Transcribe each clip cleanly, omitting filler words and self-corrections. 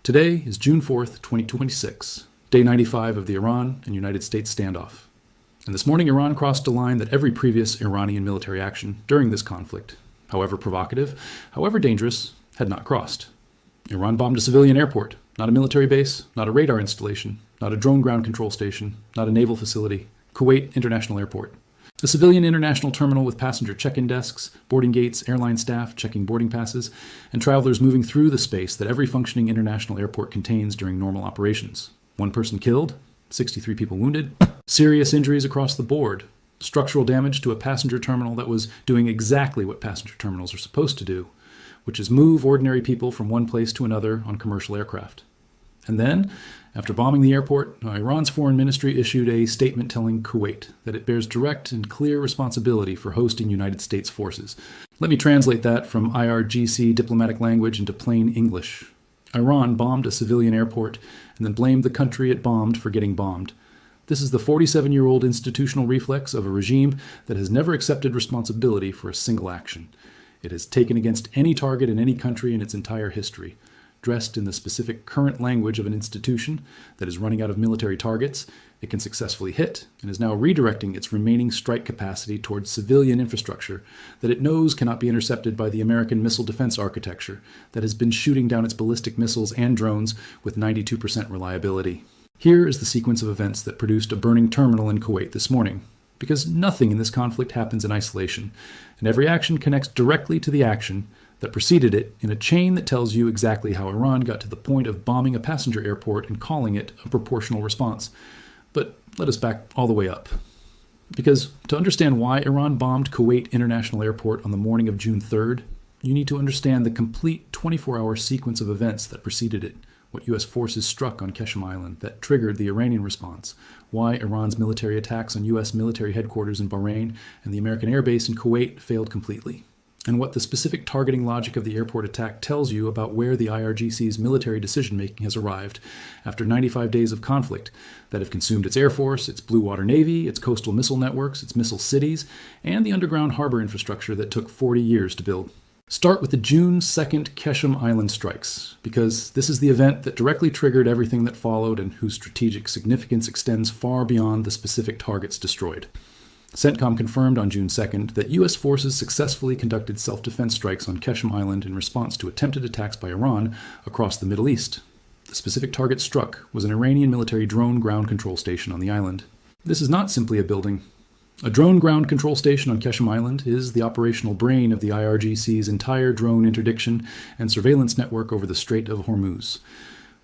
Today is June 4th, 2026, day 95 of the Iran and United States standoff. And this morning, Iran crossed a line that every previous Iranian military action during this conflict, however provocative, however dangerous, had not crossed. Iran bombed a civilian airport, not a military base, not a radar installation, not a drone ground control station, not a naval facility, Kuwait International Airport. A civilian international terminal with passenger check-in desks, boarding gates, airline staff checking boarding passes, and travelers moving through the space that every functioning international airport contains during normal operations. 1 person killed, 63 people wounded, serious injuries across the board, structural damage to a passenger terminal that was doing exactly what passenger terminals are supposed to do, which is move ordinary people from one place to another on commercial aircraft. And then, after bombing the airport, Iran's foreign ministry issued a statement telling Kuwait that it bears direct and clear responsibility for hosting United States forces. Let me translate that from IRGC diplomatic language into plain English. Iran bombed a civilian airport and then blamed the country it bombed for getting bombed. This is the 47-year-old institutional reflex of a regime that has never accepted responsibility for a single action. It has taken against any target in any country in its entire history. Dressed in the specific current language of an institution that is running out of military targets, it can successfully hit and is now redirecting its remaining strike capacity towards civilian infrastructure that it knows cannot be intercepted by the American missile defense architecture that has been shooting down its ballistic missiles and drones with 92% reliability. Here is the sequence of events that produced a burning terminal in Kuwait this morning. Because nothing in this conflict happens in isolation, and every action connects directly to the action that preceded it in a chain that tells you exactly how Iran got to the point of bombing a passenger airport and calling it a proportional response. But let us back all the way up. Because to understand why Iran bombed Kuwait International Airport on the morning of June 3rd, you need to understand the complete 24-hour sequence of events that preceded it, what U.S. forces struck on Qeshm Island that triggered the Iranian response, why Iran's military attacks on U.S. military headquarters in Bahrain and the American air base in Kuwait failed completely, and what the specific targeting logic of the airport attack tells you about where the IRGC's military decision-making has arrived after 95 days of conflict that have consumed its air force, its blue water navy, its coastal missile networks, its missile cities, and the underground harbor infrastructure that took 40 years to build. Start with the June 2nd Qeshm Island strikes, because this is the event that directly triggered everything that followed and whose strategic significance extends far beyond the specific targets destroyed. CENTCOM confirmed on June 2nd that U.S. forces successfully conducted self-defense strikes on Qeshm Island in response to attempted attacks by Iran across the Middle East. The specific target struck was an Iranian military drone ground control station on the island. This is not simply a building. A drone ground control station on Qeshm Island is the operational brain of the IRGC's entire drone interdiction and surveillance network over the Strait of Hormuz.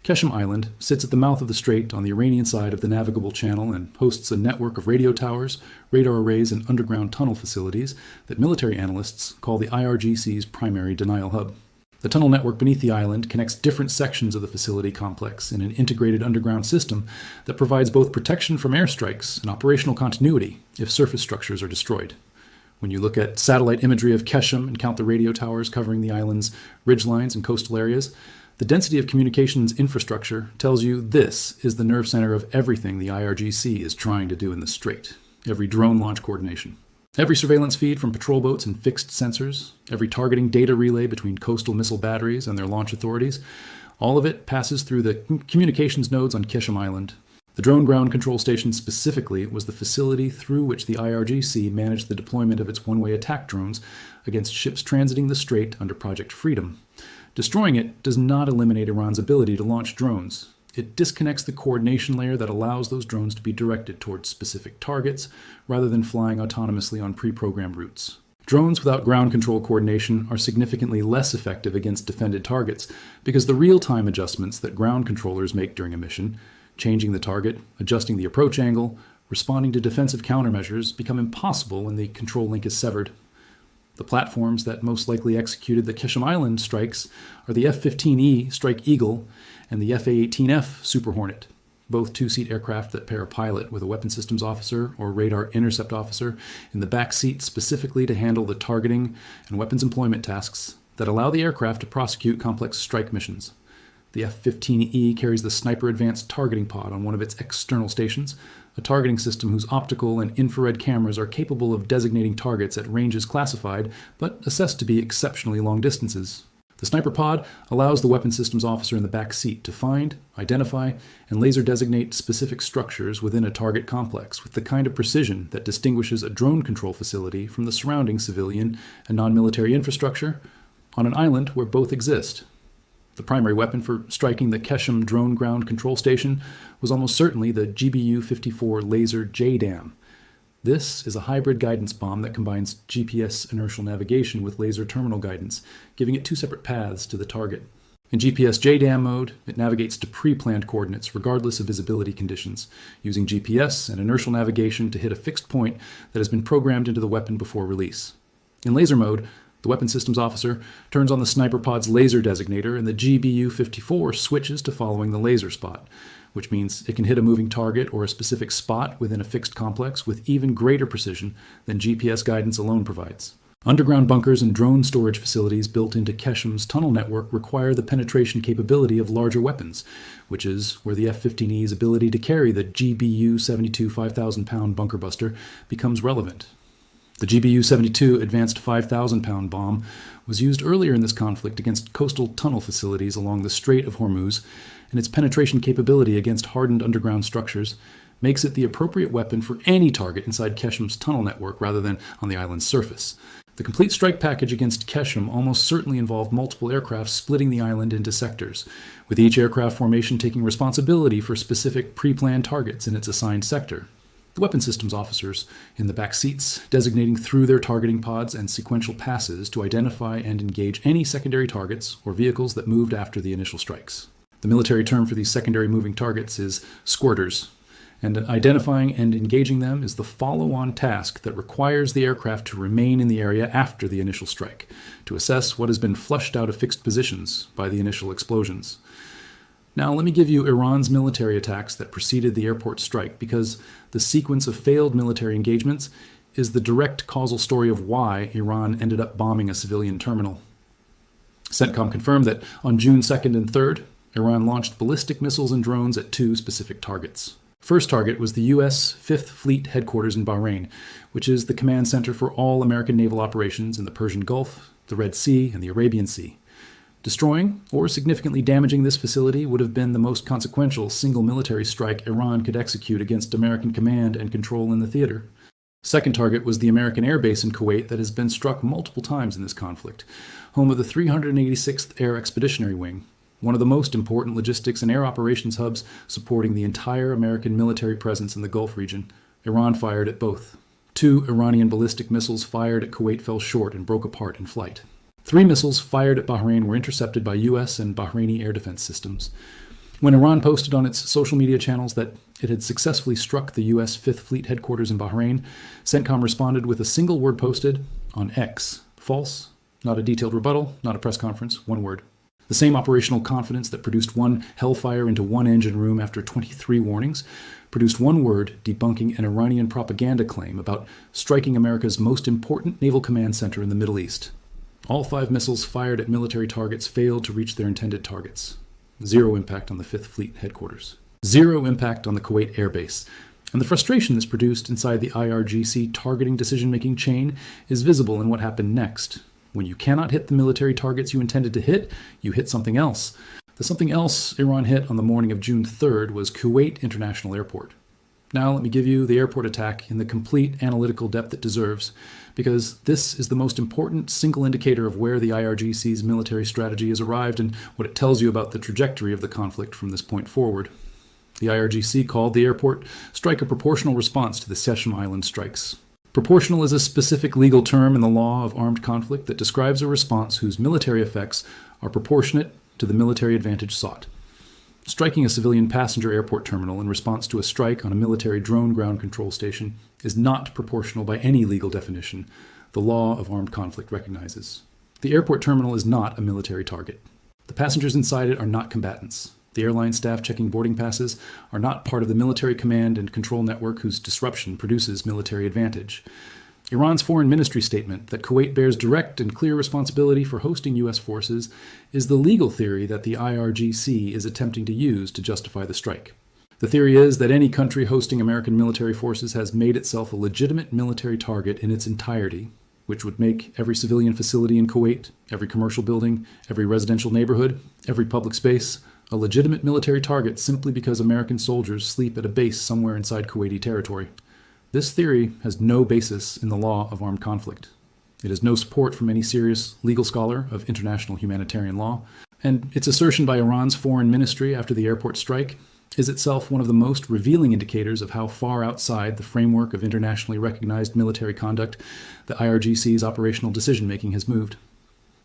Qeshm Island sits at the mouth of the strait on the Iranian side of the navigable channel and hosts a network of radio towers, radar arrays, and underground tunnel facilities that military analysts call the IRGC's primary denial hub. The tunnel network beneath the island connects different sections of the facility complex in an integrated underground system that provides both protection from airstrikes and operational continuity if surface structures are destroyed. When you look at satellite imagery of Qeshm and count the radio towers covering the island's ridgelines and coastal areas, the density of communications infrastructure tells you this is the nerve center of everything the IRGC is trying to do in the strait. Every drone launch coordination, every surveillance feed from patrol boats and fixed sensors, every targeting data relay between coastal missile batteries and their launch authorities, all of it passes through the communications nodes on Qeshm Island. The drone ground control station specifically was the facility through which the IRGC managed the deployment of its one-way attack drones against ships transiting the strait under Project Freedom. Destroying it does not eliminate Iran's ability to launch drones. It disconnects the coordination layer that allows those drones to be directed towards specific targets rather than flying autonomously on pre-programmed routes. Drones without ground control coordination are significantly less effective against defended targets because the real-time adjustments that ground controllers make during a mission, changing the target, adjusting the approach angle, responding to defensive countermeasures, become impossible when the control link is severed. The platforms that most likely executed the Qeshm Island strikes are the F-15E Strike Eagle and the F-A-18F Super Hornet, both two-seat aircraft that pair a pilot with a weapon systems officer or radar intercept officer in the back seat specifically to handle the targeting and weapons employment tasks that allow the aircraft to prosecute complex strike missions. The F-15E carries the Sniper Advanced Targeting Pod on one of its external stations, a targeting system whose optical and infrared cameras are capable of designating targets at ranges classified, but assessed to be exceptionally long distances. The sniper pod allows the weapon systems officer in the back seat to find, identify, and laser designate specific structures within a target complex with the kind of precision that distinguishes a drone control facility from the surrounding civilian and non-military infrastructure on an island where both exist. The primary weapon for striking the Keshem drone ground control station was almost certainly the GBU-54 laser JDAM. This is a hybrid guidance bomb that combines GPS inertial navigation with laser terminal guidance, giving it two separate paths to the target. In GPS JDAM mode, it navigates to pre-planned coordinates regardless of visibility conditions, using GPS and inertial navigation to hit a fixed point that has been programmed into the weapon before release. In laser mode, the weapon systems officer turns on the sniper pod's laser designator and the GBU-54 switches to following the laser spot, which means it can hit a moving target or a specific spot within a fixed complex with even greater precision than GPS guidance alone provides. Underground bunkers and drone storage facilities built into Keshem's tunnel network require the penetration capability of larger weapons, which is where the F-15E's ability to carry the GBU-72 5,000-pound bunker buster becomes relevant. The GBU-72 advanced 5,000-pound bomb was used earlier in this conflict against coastal tunnel facilities along the Strait of Hormuz, and its penetration capability against hardened underground structures makes it the appropriate weapon for any target inside Keshem's tunnel network rather than on the island's surface. The complete strike package against Keshem almost certainly involved multiple aircraft splitting the island into sectors, with each aircraft formation taking responsibility for specific pre-planned targets in its assigned sector. The weapon systems officers in the back seats designating through their targeting pods and sequential passes to identify and engage any secondary targets or vehicles that moved after the initial strikes. The military term for these secondary moving targets is squirters, and identifying and engaging them is the follow-on task that requires the aircraft to remain in the area after the initial strike, to assess what has been flushed out of fixed positions by the initial explosions. Now, let me give you Iran's military attacks that preceded the airport strike, because the sequence of failed military engagements is the direct causal story of why Iran ended up bombing a civilian terminal. CENTCOM confirmed that on June 2nd and 3rd, Iran launched ballistic missiles and drones at two specific targets. First target was the U.S. 5th Fleet headquarters in Bahrain, which is the command center for all American naval operations in the Persian Gulf, the Red Sea, and the Arabian Sea. Destroying or significantly damaging this facility would have been the most consequential single military strike Iran could execute against American command and control in the theater. Second target was the American air base in Kuwait that has been struck multiple times in this conflict, home of the 386th Air Expeditionary Wing, one of the most important logistics and air operations hubs supporting the entire American military presence in the Gulf region. Iran fired at both. 2 Iranian ballistic missiles fired at Kuwait fell short and broke apart in flight. 3 missiles fired at Bahrain were intercepted by U.S. and Bahraini air defense systems. When Iran posted on its social media channels that it had successfully struck the U.S. 5th Fleet headquarters in Bahrain, CENTCOM responded with a single word posted on X: false, not a detailed rebuttal, not a press conference, one word. The same operational confidence that produced one Hellfire into one engine room after 23 warnings produced one word debunking an Iranian propaganda claim about striking America's most important naval command center in the Middle East. All 5 missiles fired at military targets failed to reach their intended targets. 0 impact on the 5th Fleet headquarters. 0 impact on the Kuwait air base. And the frustration that's produced inside the IRGC targeting decision-making chain is visible in what happened next. When you cannot hit the military targets you intended to hit, you hit something else. The something else Iran hit on the morning of June 3rd was Kuwait International Airport. Now let me give you the airport attack in the complete analytical depth it deserves, because this is the most important single indicator of where the IRGC's military strategy has arrived and what it tells you about the trajectory of the conflict from this point forward. The IRGC called the airport strike a proportional response to the Keshem Island strikes. Proportional is a specific legal term in the law of armed conflict that describes a response whose military effects are proportionate to the military advantage sought. Striking a civilian passenger airport terminal in response to a strike on a military drone ground control station is not proportional by any legal definition the law of armed conflict recognizes. The airport terminal is not a military target. The passengers inside it are not combatants. The airline staff checking boarding passes are not part of the military command and control network whose disruption produces military advantage. Iran's foreign ministry statement that Kuwait bears direct and clear responsibility for hosting U.S. forces is the legal theory that the IRGC is attempting to use to justify the strike. The theory is that any country hosting American military forces has made itself a legitimate military target in its entirety, which would make every civilian facility in Kuwait, every commercial building, every residential neighborhood, every public space, a legitimate military target simply because American soldiers sleep at a base somewhere inside Kuwaiti territory. This theory has no basis in the law of armed conflict. It has no support from any serious legal scholar of international humanitarian law, and its assertion by Iran's foreign ministry after the airport strike is itself one of the most revealing indicators of how far outside the framework of internationally recognized military conduct the IRGC's operational decision-making has moved.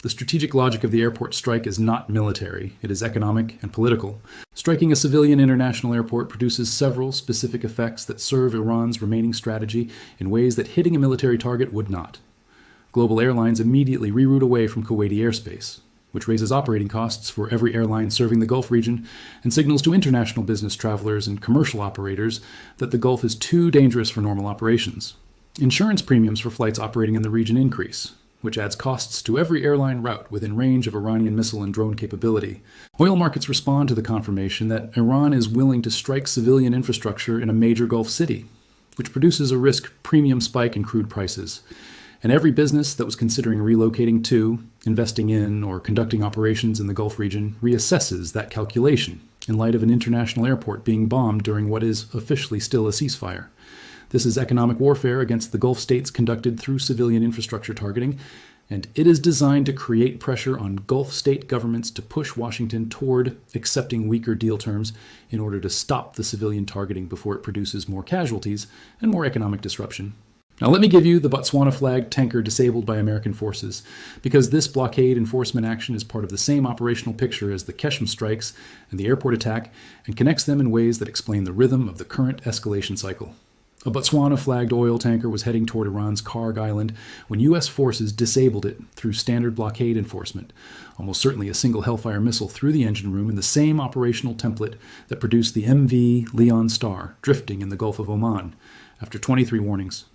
The strategic logic of the airport strike is not military, it is economic and political. Striking a civilian international airport produces several specific effects that serve Iran's remaining strategy in ways that hitting a military target would not. Global airlines immediately reroute away from Kuwaiti airspace, which raises operating costs for every airline serving the Gulf region and signals to international business travelers and commercial operators that the Gulf is too dangerous for normal operations. Insurance premiums for flights operating in the region increase, which adds costs to every airline route within range of Iranian missile and drone capability. Oil markets respond to the confirmation that Iran is willing to strike civilian infrastructure in a major Gulf city, which produces a risk premium spike in crude prices. And every business that was considering relocating to, investing in, or conducting operations in the Gulf region reassesses that calculation in light of an international airport being bombed during what is officially still a ceasefire. This is economic warfare against the Gulf states conducted through civilian infrastructure targeting, and it is designed to create pressure on Gulf state governments to push Washington toward accepting weaker deal terms in order to stop the civilian targeting before it produces more casualties and more economic disruption. Now let me give you the Botswana-flagged tanker disabled by American forces, because this blockade enforcement action is part of the same operational picture as the Keshem strikes and the airport attack, and connects them in ways that explain the rhythm of the current escalation cycle. A Botswana-flagged oil tanker was heading toward Iran's Karg Island when U.S. forces disabled it through standard blockade enforcement, almost certainly a single Hellfire missile through the engine room in the same operational template that produced the MV Leon Star drifting in the Gulf of Oman after 23 warnings.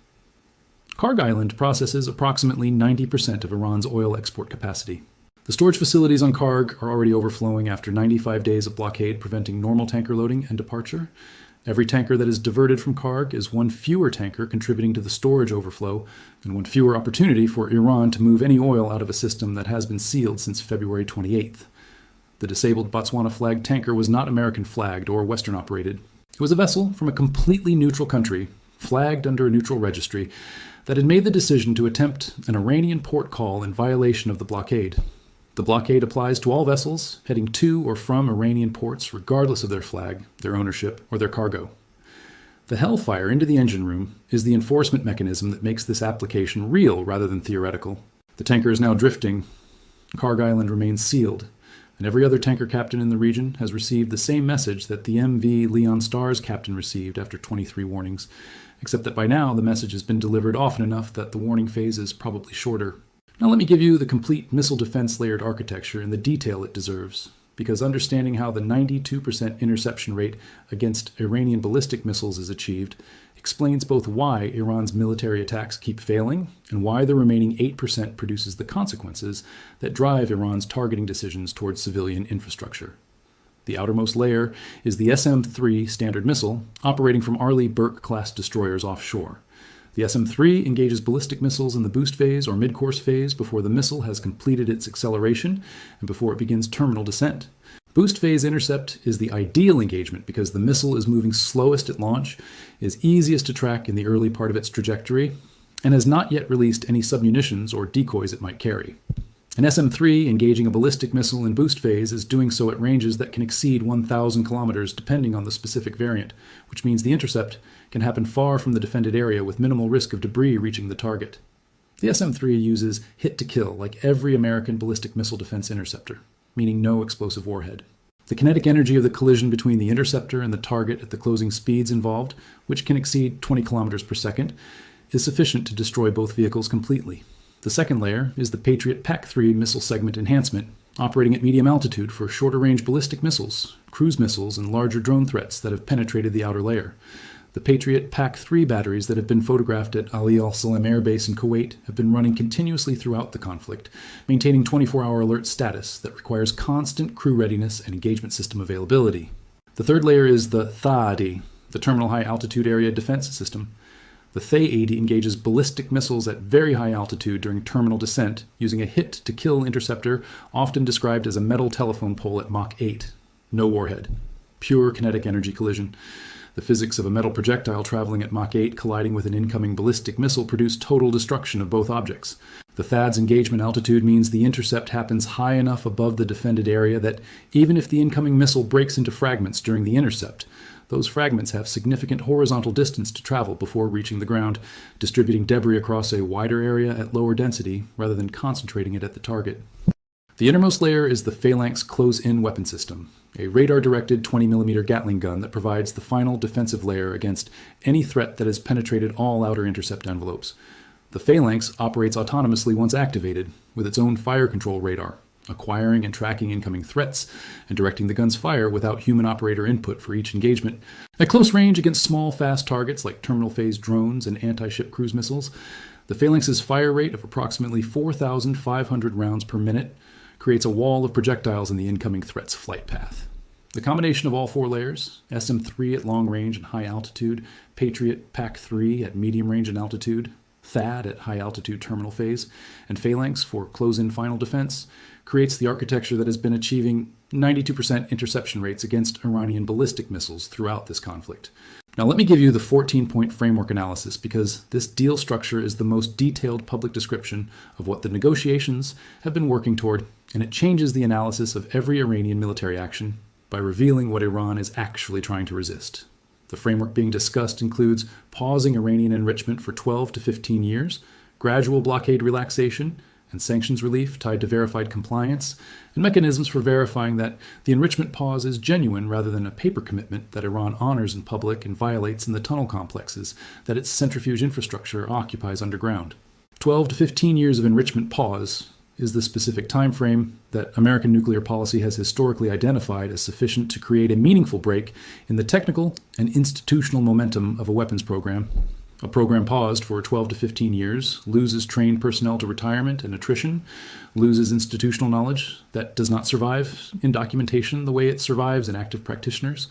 Karg Island processes approximately 90% of Iran's oil export capacity. The storage facilities on Karg are already overflowing after 95 days of blockade preventing normal tanker loading and departure. Every tanker that is diverted from Karg is one fewer tanker contributing to the storage overflow and one fewer opportunity for Iran to move any oil out of a system that has been sealed since February 28th. The disabled Botswana-flagged tanker was not American-flagged or Western-operated. It was a vessel from a completely neutral country, flagged under a neutral registry, that had made the decision to attempt an Iranian port call in violation of the blockade. The blockade applies to all vessels heading to or from Iranian ports regardless of their flag, their ownership, or their cargo. The Hellfire into the engine room is the enforcement mechanism that makes this application real rather than theoretical. The tanker is now drifting. Karg Island remains sealed, and every other tanker captain in the region has received the same message that the MV Leon Star's captain received after 23 warnings, except that by now the message has been delivered often enough that the warning phase is probably shorter. Now let me give you the complete missile defense layered architecture and the detail it deserves, because understanding how the 92% interception rate against Iranian ballistic missiles is achieved explains both why Iran's military attacks keep failing and why the remaining 8% produces the consequences that drive Iran's targeting decisions towards civilian infrastructure. The outermost layer is the SM-3 Standard missile operating from Arleigh Burke-class destroyers offshore. The SM-3 engages ballistic missiles in the boost phase or mid-course phase before the missile has completed its acceleration and before it begins terminal descent. Boost phase intercept is the ideal engagement because the missile is moving slowest at launch, is easiest to track in the early part of its trajectory, and has not yet released any submunitions or decoys it might carry. An SM-3 engaging a ballistic missile in boost phase is doing so at ranges that can exceed 1,000 kilometers depending on the specific variant, which means the intercept can happen far from the defended area with minimal risk of debris reaching the target. The SM-3 uses hit-to-kill like every American ballistic missile defense interceptor, meaning no explosive warhead. The kinetic energy of the collision between the interceptor and the target at the closing speeds involved, which can exceed 20 kilometers per second, is sufficient to destroy both vehicles completely. The second layer is the Patriot PAC-3 missile segment enhancement, operating at medium altitude for shorter-range ballistic missiles, cruise missiles, and larger drone threats that have penetrated the outer layer. The Patriot PAC-3 batteries that have been photographed at Ali al-Salem Air Base in Kuwait have been running continuously throughout the conflict, maintaining 24-hour alert status that requires constant crew readiness and engagement system availability. The third layer is the THAAD, the Terminal High Altitude Area Defense System. The Thay-80 engages ballistic missiles at very high altitude during terminal descent, using a hit-to-kill interceptor often described as a metal telephone pole at Mach 8. No warhead. Pure kinetic energy collision. The physics of a metal projectile traveling at Mach 8 colliding with an incoming ballistic missile produce total destruction of both objects. The THAAD's engagement altitude means the intercept happens high enough above the defended area that even if the incoming missile breaks into fragments during the intercept, those fragments have significant horizontal distance to travel before reaching the ground, distributing debris across a wider area at lower density rather than concentrating it at the target. The innermost layer is the Phalanx Close-In Weapon System, a radar-directed 20mm Gatling gun that provides the final defensive layer against any threat that has penetrated all outer intercept envelopes. The Phalanx operates autonomously once activated, with its own fire control radar, acquiring and tracking incoming threats, and directing the gun's fire without human operator input for each engagement. At close range against small, fast targets like terminal phase drones and anti-ship cruise missiles, the Phalanx's fire rate of approximately 4,500 rounds per minute creates a wall of projectiles in the incoming threat's flight path. The combination of all four layers, SM-3 at long range and high altitude, Patriot PAC-3 at medium range and altitude, THAAD at high altitude terminal phase, and Phalanx for close-in final defense, creates the architecture that has been achieving 92% interception rates against Iranian ballistic missiles throughout this conflict. Now let me give you the 14-point framework analysis, because this deal structure is the most detailed public description of what the negotiations have been working toward, and it changes the analysis of every Iranian military action by revealing what Iran is actually trying to resist. The framework being discussed includes pausing Iranian enrichment for 12 to 15 years, gradual blockade relaxation, and sanctions relief tied to verified compliance, and mechanisms for verifying that the enrichment pause is genuine rather than a paper commitment that Iran honors in public and violates in the tunnel complexes that its centrifuge infrastructure occupies underground. 12 to 15 years of enrichment pause is the specific time frame that American nuclear policy has historically identified as sufficient to create a meaningful break in the technical and institutional momentum of a weapons program. A program paused for 12 to 15 years loses trained personnel to retirement and attrition, loses institutional knowledge that does not survive in documentation the way it survives in active practitioners,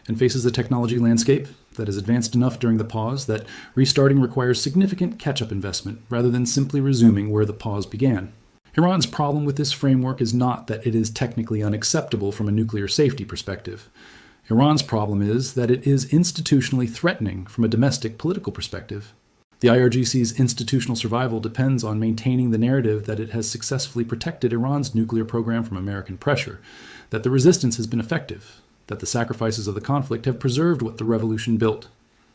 and faces a technology landscape that is advanced enough during the pause that restarting requires significant catch-up investment rather than simply resuming where the pause began. Iran's problem with this framework is not that it is technically unacceptable from a nuclear safety perspective. Iran's problem is that it is institutionally threatening from a domestic political perspective. The IRGC's institutional survival depends on maintaining the narrative that it has successfully protected Iran's nuclear program from American pressure, that the resistance has been effective, that the sacrifices of the conflict have preserved what the revolution built.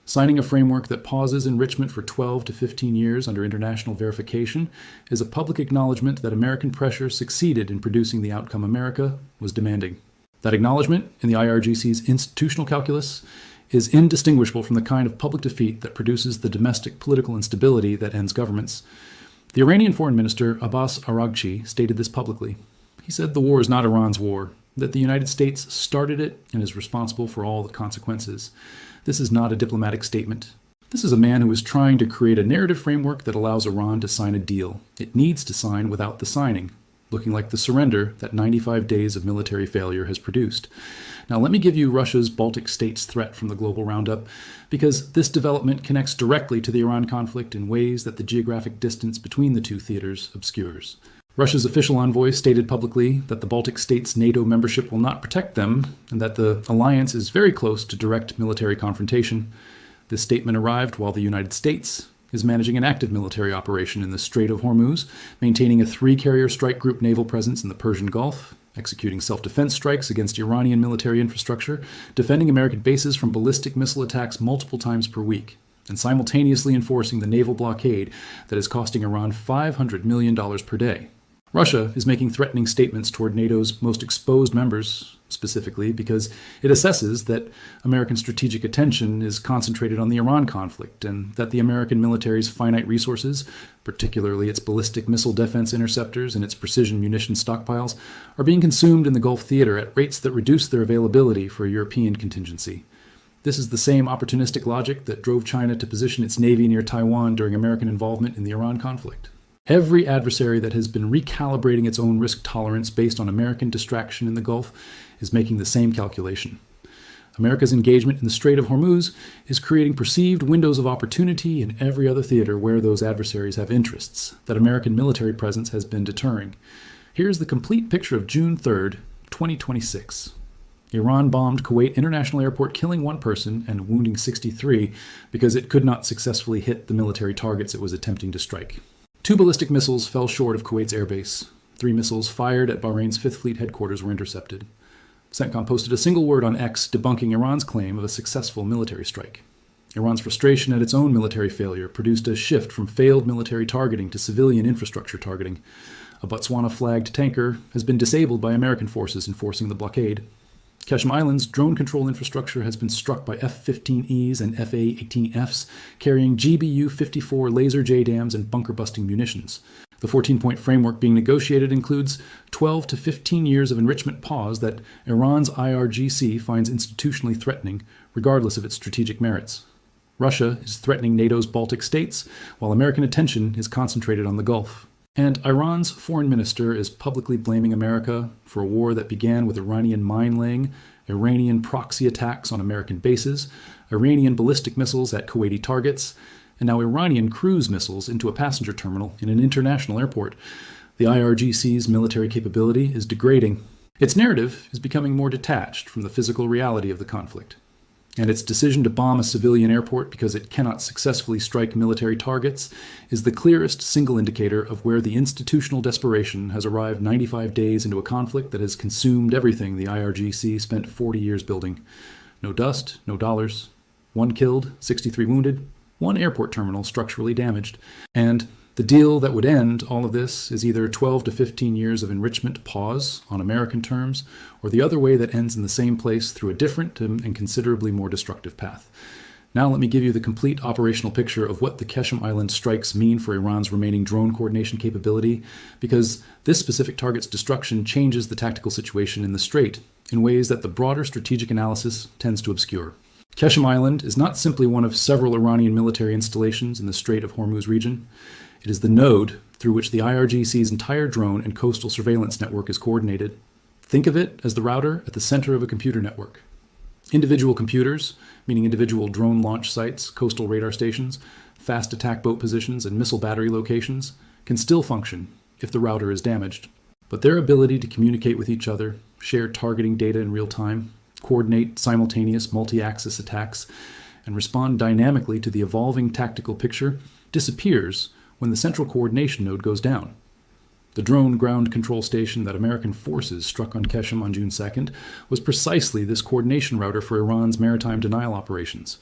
Signing a framework that pauses enrichment for 12 to 15 years under international verification is a public acknowledgement that American pressure succeeded in producing the outcome America was demanding. That acknowledgement in the IRGC's institutional calculus is indistinguishable from the kind of public defeat that produces the domestic political instability that ends governments. The Iranian Foreign Minister Abbas Araghchi stated this publicly. He said the war is not Iran's war, that the United States started it and is responsible for all the consequences. This is not a diplomatic statement. This is a man who is trying to create a narrative framework that allows Iran to sign a deal it needs to sign without the signing, looking like the surrender that 95 days of military failure has produced. Now let me give you Russia's Baltic states threat from the global roundup, because this development connects directly to the Iran conflict in ways that the geographic distance between the two theaters obscures. Russia's official envoy stated publicly that the Baltic states' NATO membership will not protect them, and that the alliance is very close to direct military confrontation. This statement arrived while the United States is managing an active military operation in the Strait of Hormuz, maintaining a 3-carrier strike group naval presence in the Persian Gulf, executing self-defense strikes against Iranian military infrastructure, defending American bases from ballistic missile attacks multiple times per week, and simultaneously enforcing the naval blockade that is costing Iran $500 million per day. Russia is making threatening statements toward NATO's most exposed members, specifically because it assesses that American strategic attention is concentrated on the Iran conflict, and that the American military's finite resources, particularly its ballistic missile defense interceptors and its precision munition stockpiles, are being consumed in the Gulf theater at rates that reduce their availability for European contingency. This is the same opportunistic logic that drove China to position its navy near Taiwan during American involvement in the Iran conflict. Every adversary that has been recalibrating its own risk tolerance based on American distraction in the Gulf is making the same calculation. America's engagement in the Strait of Hormuz is creating perceived windows of opportunity in every other theater where those adversaries have interests that American military presence has been deterring. Here's the complete picture of June 3rd, 2026. Iran bombed Kuwait International Airport, killing 1 person and wounding 63 because it could not successfully hit the military targets it was attempting to strike. 2 ballistic missiles fell short of Kuwait's airbase. 3 missiles fired at Bahrain's 5th Fleet headquarters were intercepted. CENTCOM posted a single word on X debunking Iran's claim of a successful military strike. Iran's frustration at its own military failure produced a shift from failed military targeting to civilian infrastructure targeting. A Botswana-flagged tanker has been disabled by American forces enforcing the blockade. Keshem Island's drone control infrastructure has been struck by F-15Es and F-A-18Fs carrying GBU-54 laser JDAMs and bunker-busting munitions. The 14-point framework being negotiated includes 12 to 15 years of enrichment pause that Iran's IRGC finds institutionally threatening, regardless of its strategic merits. Russia is threatening NATO's Baltic states, while American attention is concentrated on the Gulf. And Iran's foreign minister is publicly blaming America for a war that began with Iranian mine-laying, Iranian proxy attacks on American bases, Iranian ballistic missiles at Kuwaiti targets, and now Iranian cruise missiles into a passenger terminal in an international airport. The IRGC's military capability is degrading. Its narrative is becoming more detached from the physical reality of the conflict. And its decision to bomb a civilian airport because it cannot successfully strike military targets is the clearest single indicator of where the institutional desperation has arrived 95 days into a conflict that has consumed everything the IRGC spent 40 years building. No dust, no dollars. 1 killed, 63 wounded, 1 airport terminal structurally damaged. And the deal that would end all of this is either 12 to 15 years of enrichment pause on American terms, or the other way that ends in the same place through a different and considerably more destructive path. Now let me give you the complete operational picture of what the Keshem Island strikes mean for Iran's remaining drone coordination capability, because this specific target's destruction changes the tactical situation in the Strait in ways that the broader strategic analysis tends to obscure. Keshem Island is not simply one of several Iranian military installations in the Strait of Hormuz region. It is the node through which the IRGC's entire drone and coastal surveillance network is coordinated. Think of it as the router at the center of a computer network. Individual computers, meaning individual drone launch sites, coastal radar stations, fast attack boat positions, and missile battery locations, can still function if the router is damaged. But their ability to communicate with each other, share targeting data in real time, coordinate simultaneous multi-axis attacks, and respond dynamically to the evolving tactical picture disappears when the central coordination node goes down. The drone ground control station that American forces struck on Keshem on June 2nd was precisely this coordination router for Iran's maritime denial operations.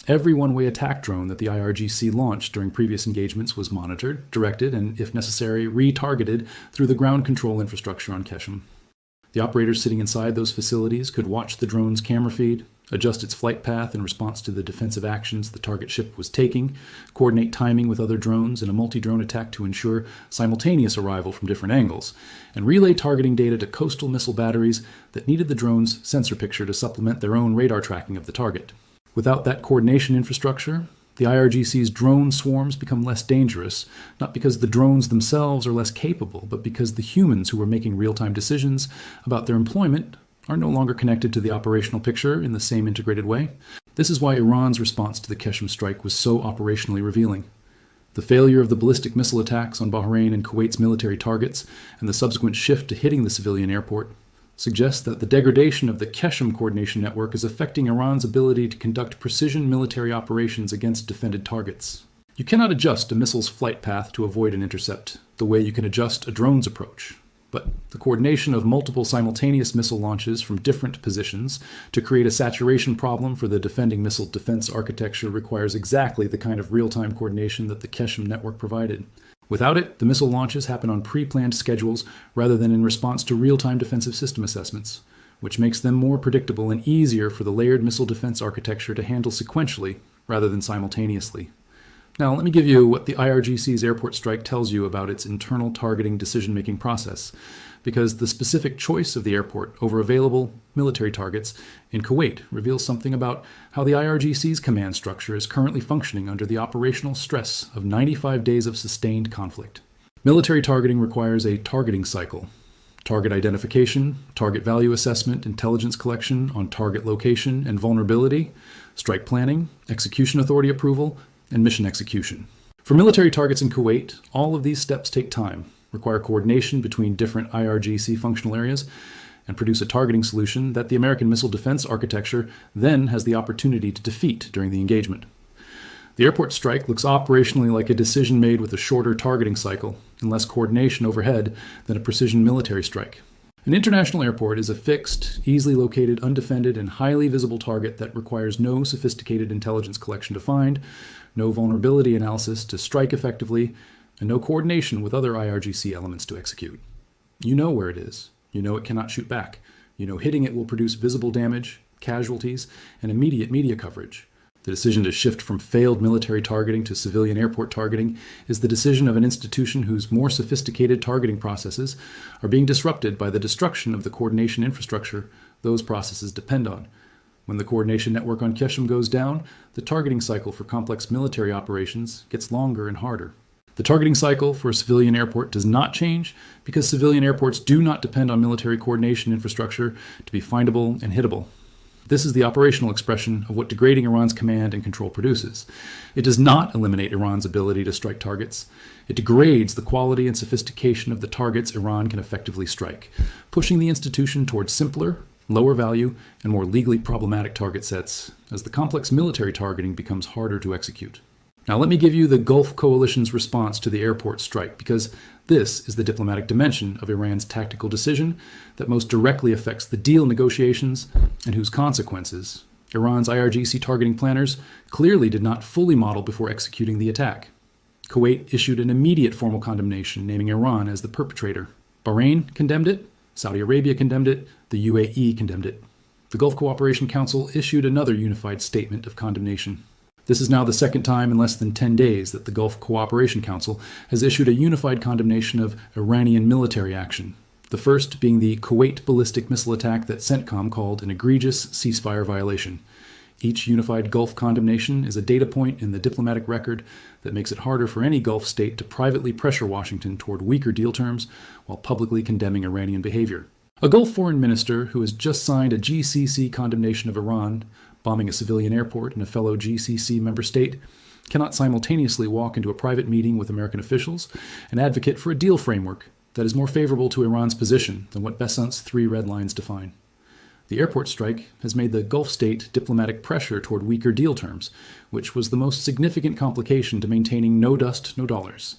Every one-way attack drone that the IRGC launched during previous engagements was monitored, directed, and, if necessary, retargeted through the ground control infrastructure on Keshem. The operators sitting inside those facilities could watch the drone's camera feed, adjust its flight path in response to the defensive actions the target ship was taking, coordinate timing with other drones in a multi-drone attack to ensure simultaneous arrival from different angles, and relay targeting data to coastal missile batteries that needed the drone's sensor picture to supplement their own radar tracking of the target. Without that coordination infrastructure, the IRGC's drone swarms become less dangerous, not because the drones themselves are less capable, but because the humans who are making real-time decisions about their employment are no longer connected to the operational picture in the same integrated way. This is why Iran's response to the Keshem strike was so operationally revealing. The failure of the ballistic missile attacks on Bahrain and Kuwait's military targets, and the subsequent shift to hitting the civilian airport, suggests that the degradation of the Keshem coordination network is affecting Iran's ability to conduct precision military operations against defended targets. You cannot adjust a missile's flight path to avoid an intercept the way you can adjust a drone's approach. But the coordination of multiple simultaneous missile launches from different positions to create a saturation problem for the defending missile defense architecture requires exactly the kind of real-time coordination that the Keshem network provided. Without it, the missile launches happen on pre-planned schedules rather than in response to real-time defensive system assessments, which makes them more predictable and easier for the layered missile defense architecture to handle sequentially rather than simultaneously. Now, let me give you what the IRGC's airport strike tells you about its internal targeting decision-making process, because the specific choice of the airport over available military targets in Kuwait reveals something about how the IRGC's command structure is currently functioning under the operational stress of 95 days of sustained conflict. Military targeting requires a targeting cycle. target identification, target value assessment, intelligence collection on target location and vulnerability, strike planning, execution authority approval, and mission execution. For military targets in Kuwait, all of these steps take time, require coordination between different IRGC functional areas, and produce a targeting solution that the American missile defense architecture then has the opportunity to defeat during the engagement. The airport strike looks operationally like a decision made with a shorter targeting cycle and less coordination overhead than a precision military strike. An international airport is a fixed, easily located, undefended, and highly visible target that requires no sophisticated intelligence collection to find, no vulnerability analysis to strike effectively, and no coordination with other IRGC elements to execute. You know where it is. You know it cannot shoot back. You know hitting it will produce visible damage, casualties, and immediate media coverage. The decision to shift from failed military targeting to civilian airport targeting is the decision of an institution whose more sophisticated targeting processes are being disrupted by the destruction of the coordination infrastructure those processes depend on. When the coordination network on Keshem goes down, the targeting cycle for complex military operations gets longer and harder. The targeting cycle for a civilian airport does not change because civilian airports do not depend on military coordination infrastructure to be findable and hittable. This is the operational expression of what degrading Iran's command and control produces. It does not eliminate Iran's ability to strike targets. It degrades the quality and sophistication of the targets Iran can effectively strike, pushing the institution towards simpler, lower value, and more legally problematic target sets as the complex military targeting becomes harder to execute. Now let me give you the Gulf Coalition's response to the airport strike, because this is the diplomatic dimension of Iran's tactical decision that most directly affects the deal negotiations and whose consequences Iran's IRGC targeting planners clearly did not fully model before executing the attack. Kuwait issued an immediate formal condemnation naming Iran as the perpetrator. Bahrain condemned it, Saudi Arabia condemned it, the UAE condemned it. The Gulf Cooperation Council issued another unified statement of condemnation. This is now the second time in less than 10 days that the Gulf Cooperation Council has issued a unified condemnation of Iranian military action, the first being the Kuwait ballistic missile attack that CENTCOM called an egregious ceasefire violation. Each unified Gulf condemnation is a data point in the diplomatic record that makes it harder for any Gulf state to privately pressure Washington toward weaker deal terms while publicly condemning Iranian behavior. A Gulf foreign minister who has just signed a GCC condemnation of Iran bombing a civilian airport in a fellow GCC member state cannot simultaneously walk into a private meeting with American officials and advocate for a deal framework that is more favorable to Iran's position than what Besant's 3 red lines define. The airport strike has made the Gulf state diplomatic pressure toward weaker deal terms, which was the most significant complication to maintaining no dust, no dollars,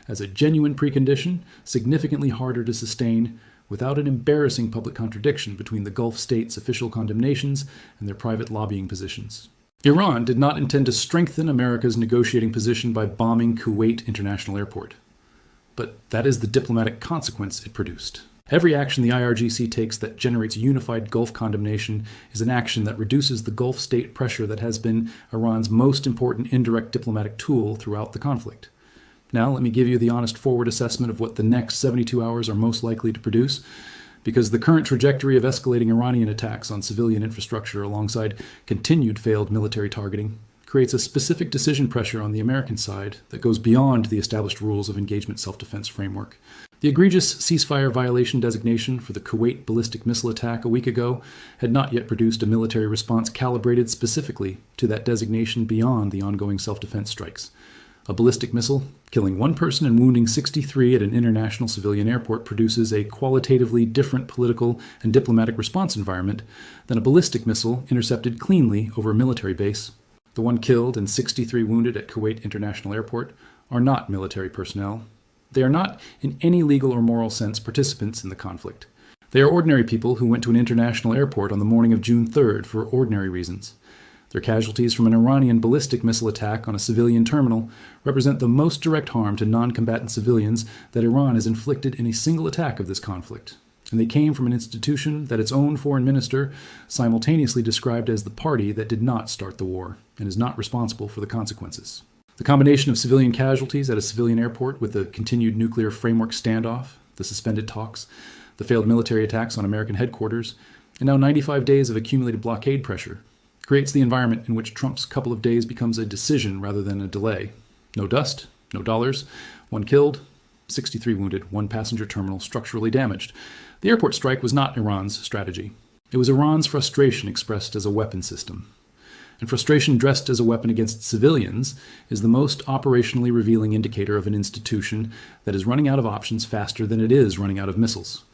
as a genuine precondition, significantly harder to sustain without an embarrassing public contradiction between the Gulf states' official condemnations and their private lobbying positions. Iran did not intend to strengthen America's negotiating position by bombing Kuwait International Airport. But that is the diplomatic consequence it produced. Every action the IRGC takes that generates unified Gulf condemnation is an action that reduces the Gulf state pressure that has been Iran's most important indirect diplomatic tool throughout the conflict. Now, let me give you the honest forward assessment of what the next 72 hours are most likely to produce, because the current trajectory of escalating Iranian attacks on civilian infrastructure alongside continued failed military targeting creates a specific decision pressure on the American side that goes beyond the established rules of engagement self-defense framework. The egregious ceasefire violation designation for the Kuwait ballistic missile attack a week ago had not yet produced a military response calibrated specifically to that designation beyond the ongoing self-defense strikes. A ballistic missile killing 1 person and wounding 63 at an international civilian airport produces a qualitatively different political and diplomatic response environment than a ballistic missile intercepted cleanly over a military base. The 1 killed and 63 wounded at Kuwait International Airport are not military personnel. They are not, in any legal or moral sense, participants in the conflict. They are ordinary people who went to an international airport on the morning of June 3rd for ordinary reasons. Their casualties from an Iranian ballistic missile attack on a civilian terminal represent the most direct harm to non-combatant civilians that Iran has inflicted in a single attack of this conflict. And they came from an institution that its own foreign minister simultaneously described as the party that did not start the war and is not responsible for the consequences. The combination of civilian casualties at a civilian airport with the continued nuclear framework standoff, the suspended talks, the failed military attacks on American headquarters, and now 95 days of accumulated blockade pressure creates the environment in which Trump's couple of days becomes a decision rather than a delay. No dust, no dollars, 1 killed, 63 wounded, one passenger terminal structurally damaged. The airport strike was not Iran's strategy. It was Iran's frustration expressed as a weapon system. And frustration dressed as a weapon against civilians is the most operationally revealing indicator of an institution that is running out of options faster than it is running out of missiles.